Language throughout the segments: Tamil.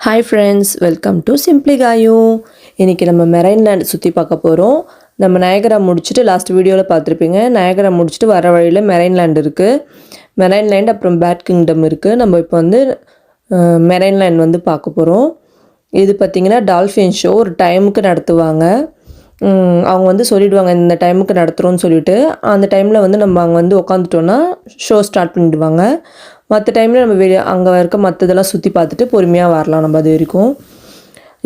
Hi friends, welcome to simply Kayu. இன்றைக்கி நம்ம மெரைன் லேண்ட் சுற்றி பார்க்க போகிறோம். நம்ம நயகரா முடிச்சுட்டு லாஸ்ட் வீடியோவில் பார்த்துருப்பீங்க. நயகரா முடிச்சுட்டு வர வழியில் மெரைன் லேண்ட் இருக்குது. மெரைன் லேண்ட் அப்புறம் பேட் கிங்டம் இருக்குது. நம்ம இப்போ வந்து மெரைன் லேண்ட் வந்து பார்க்க போகிறோம். இது பார்த்திங்கன்னா டால்ஃபின் ஷோ ஒரு டைமுக்கு நடத்துவாங்க. அவங்க வந்து சொல்லிவிடுவாங்க இந்த டைமுக்கு நடத்துகிறோன்னு சொல்லிவிட்டு, அந்த டைமில் வந்து நம்ம அங்கே வந்து உட்காந்துட்டோன்னா ஷோ ஸ்டார்ட் பண்ணிவிடுவாங்க. மற்ற டைமில் நம்ம அங்கே இருக்க மற்றதெல்லாம் சுற்றி பார்த்துட்டு பொறுமையாக வரலாம் நம்ம அது வரைக்கும்.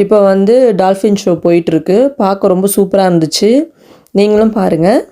இப்போ வந்து டால்ஃபின் ஷோ போயிட்டுருக்கு. பார்க்க ரொம்ப சூப்பராக இருந்துச்சு. நீங்களும் பாருங்கள்.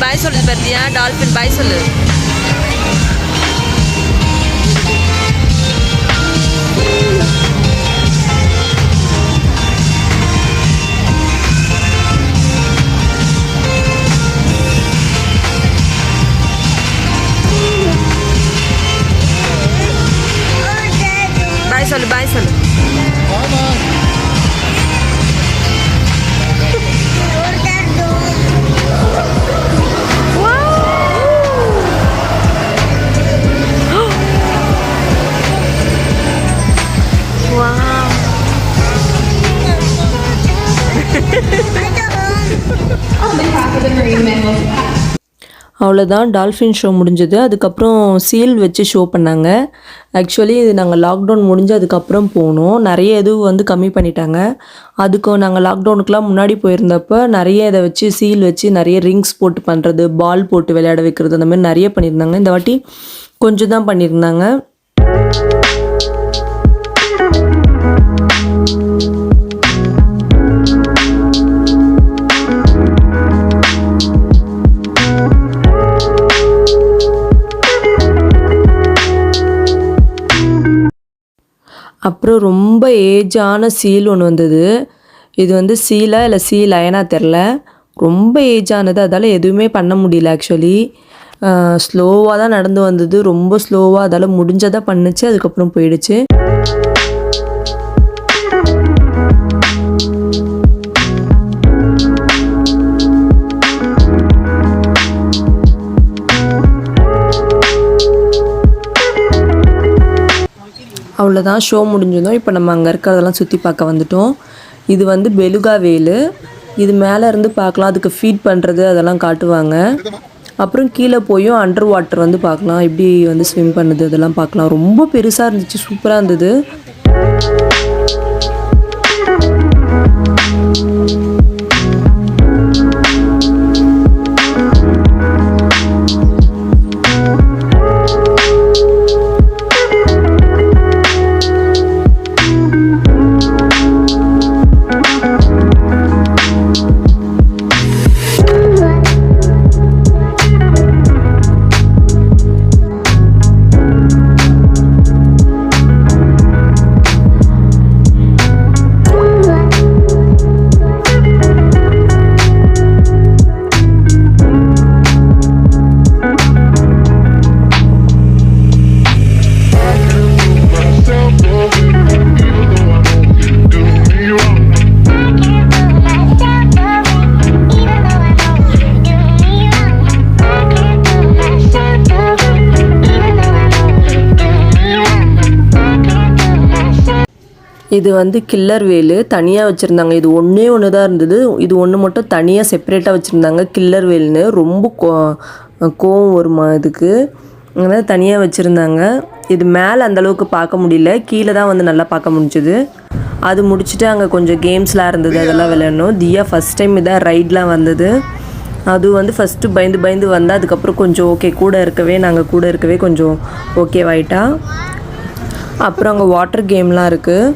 பாய் சொல்லு பார்த்தியா, டால்ஃபின் பாய் சொல்லு. பாய் சொல்லு, பாய் சொல்லு. அவ்வளோதான், டால்ஃபின் ஷோ முடிஞ்சது. அதுக்கப்புறம் சீல் வச்சு ஷோ பண்ணாங்க. ஆக்சுவலி இது நாங்கள் லாக்டவுன் முடிஞ்சு அதுக்கப்புறம் போனோம். நிறைய இது வந்து கம்மி பண்ணிட்டாங்க. அதுக்கும் நாங்கள் லாக்டவுனுக்குலாம் முன்னாடி போயிருந்தப்போ நிறைய இதை வச்சு சீல் வச்சு நிறைய ரிங்ஸ் போட்டு பண்ணுறது, பால் போட்டு விளையாட வைக்கிறது, அந்த மாதிரி நிறைய பண்ணியிருந்தாங்க. இந்த வாட்டி கொஞ்சம் தான் பண்ணியிருந்தாங்க. அப்புறம் ரொம்ப ஏஜான சீல் ஒன்று வந்தது. இது வந்து சீலா இல்லை சீ லயனா தெரில. ரொம்ப ஏஜானது, அதால் எதுவுமே பண்ண முடியல. ஆக்சுவலி ஸ்லோவாக தான் நடந்து வந்தது, ரொம்ப ஸ்லோவாக. அதால் முடிஞ்சதை பண்ணுச்சு, அதுக்கப்புறம் போயிடுச்சு. அவ்வளோதான், ஷோ முடிஞ்சிருந்தோம். இப்போ நம்ம அங்கே இருக்கிறதெல்லாம் சுற்றி பார்க்க வந்துட்டோம். இது வந்து பெலுகா வேலு. இது மேலே இருந்து பார்க்கலாம். அதுக்கு ஃபீட் பண்ணுறது அதெல்லாம் காட்டுவாங்க. அப்புறம் கீழே போயும் அண்டர் வாட்டர் வந்து பார்க்கலாம், எப்படி வந்து ஸ்விம் பண்ணுது அதெல்லாம் பார்க்கலாம். ரொம்ப பெருசாக இருந்துச்சு, சூப்பராக இருந்தது. இது வந்து கில்லர் வேல் தனியாக வச்சுருந்தாங்க. இது ஒன்று தான் இருந்தது. இது ஒன்று மட்டும் தனியாக செப்பரேட்டாக வச்சுருந்தாங்க. கில்லர் வேல்னு ரொம்ப கோவம் வருமா இதுக்கு, அதனால் தனியாக வச்சுருந்தாங்க. இது மேலே அந்தளவுக்கு பார்க்க முடியல, கீழே தான் வந்து நல்லா பார்க்க முடிஞ்சுது. அது முடிச்சுட்டு அங்கே கொஞ்சம் கேம்ஸ்லாம் இருந்தது, அதெல்லாம் விளையாடணும். தியா ஃபஸ்ட் டைம் இதான் ரைட்லாம் வந்தது. அது வந்து ஃபஸ்ட்டு பயந்து வந்தால் அதுக்கப்புறம் கொஞ்சம் ஓகே நாங்கள் கூட இருக்கவே கொஞ்சம் ஓகேவாயிட்டா. அப்புறம் அங்கே வாட்டர் கேம்லாம் இருக்குது.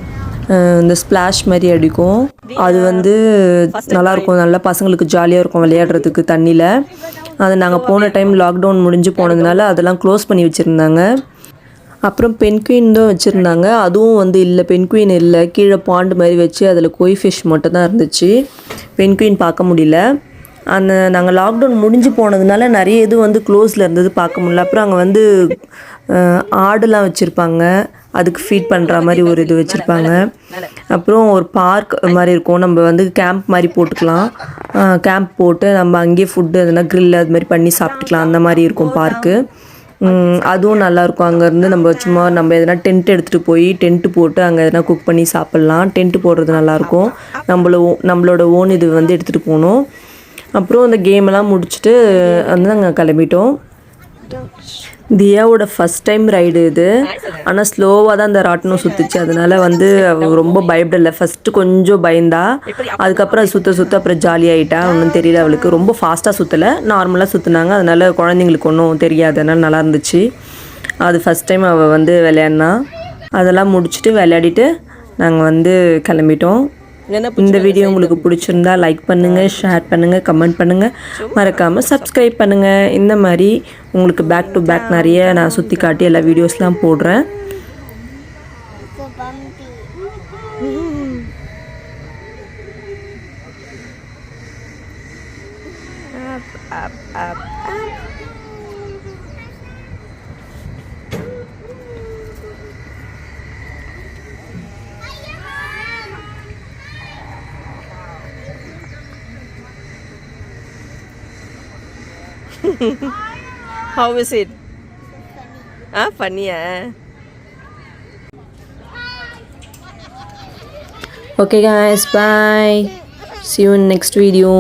இந்த ஸ்ப்ளாஷ் மாதிரி அடிக்கும், அது வந்து நல்லாயிருக்கும், நல்லா பசங்களுக்கு ஜாலியாக இருக்கும் விளையாடுறதுக்கு தண்ணியில். அது நாங்கள் போன டைம் லாக்டவுன் முடிஞ்சு போனதுனால அதெல்லாம் க்ளோஸ் பண்ணி வச்சுருந்தாங்க. அப்புறம் பென்குயின் தான் வச்சுருந்தாங்க, அதுவும் வந்து இல்லை, பென்குயின் இல்லை. கீழே பாண்டு மாதிரி வச்சு அதில் கோய் ஃபிஷ் மட்டும் தான் இருந்துச்சு, பென்குயின் பார்க்க முடியல. நாங்கள் லாக்டவுன் முடிஞ்சு போனதுனால நிறைய இது வந்து க்ளோஸில் இருந்தது, பார்க்க முடியல. அப்புறம் அங்கே வந்து ஆடுலாம் வச்சுருப்பாங்க, அதுக்கு ஃபீட் பண்ணுற மாதிரி ஒரு இது வச்சுருப்பாங்க. அப்புறம் ஒரு பார்க் மாதிரி இருக்கும், நம்ம வந்து கேம்ப் மாதிரி போட்டுக்கலாம். கேம்ப் போட்டு நம்ம அங்கேயே ஃபுட்டு எதுனா க்ரில் அது மாதிரி பண்ணி சாப்பிட்டுக்கலாம், அந்த மாதிரி இருக்கும் பார்க்கு. அதுவும் நல்லாயிருக்கும். அங்கேருந்து நம்ம எதனா டென்ட் எடுத்துகிட்டு போய் டென்ட்டு போட்டு அங்கே எதனா குக் பண்ணி சாப்பிட்லாம். டென்ட்டு போடுறது நல்லாயிருக்கும். நம்மளோட ஓன் இது வந்து எடுத்துகிட்டு போகணும். அப்புறம் அந்த கேமெல்லாம் முடிச்சுட்டு வந்து நாங்கள் கிளம்பிட்டோம். தியாவோட ஃபஸ்ட் டைம் ரைடு இது, ஆனால் ஸ்லோவாக தான் அந்த ராட்டினம் சுற்றுச்சு. அதனால் வந்து ரொம்ப பயப்படலை. ஃபஸ்ட்டு கொஞ்சம் பயந்தா, அதுக்கப்புறம் அது சுற்ற அப்புறம் ஜாலியாகிட்டா. ஒன்றும் தெரியல அவளுக்கு, ரொம்ப ஃபாஸ்ட்டாக சுற்றலை, நார்மலாக சுற்றுனாங்க. அதனால் குழந்தைங்களுக்கு ஒன்றும் தெரியாது, அதனால் நல்லா இருந்துச்சு. அது ஃபஸ்ட் டைம் அவள் வந்து விளையாடினா. அதெல்லாம் முடிச்சுட்டு விளையாடிட்டு நாங்கள் வந்து கிளம்பிட்டோம். இந்த வீடியோ உங்களுக்கு பிடிச்சிருந்தா லைக் பண்ணுங்கள், ஷேர் பண்ணுங்கள், கமெண்ட் பண்ணுங்கள், மறக்காமல் சப்ஸ்கிரைப் பண்ணுங்கள். இந்த மாதிரி உங்களுக்கு பேக் டு பேக் நிறைய நான் சுற்றி காட்டி எல்லா வீடியோஸ்லாம் போடுறேன். How is it? Funny, Okay guys, bye. See you in next video.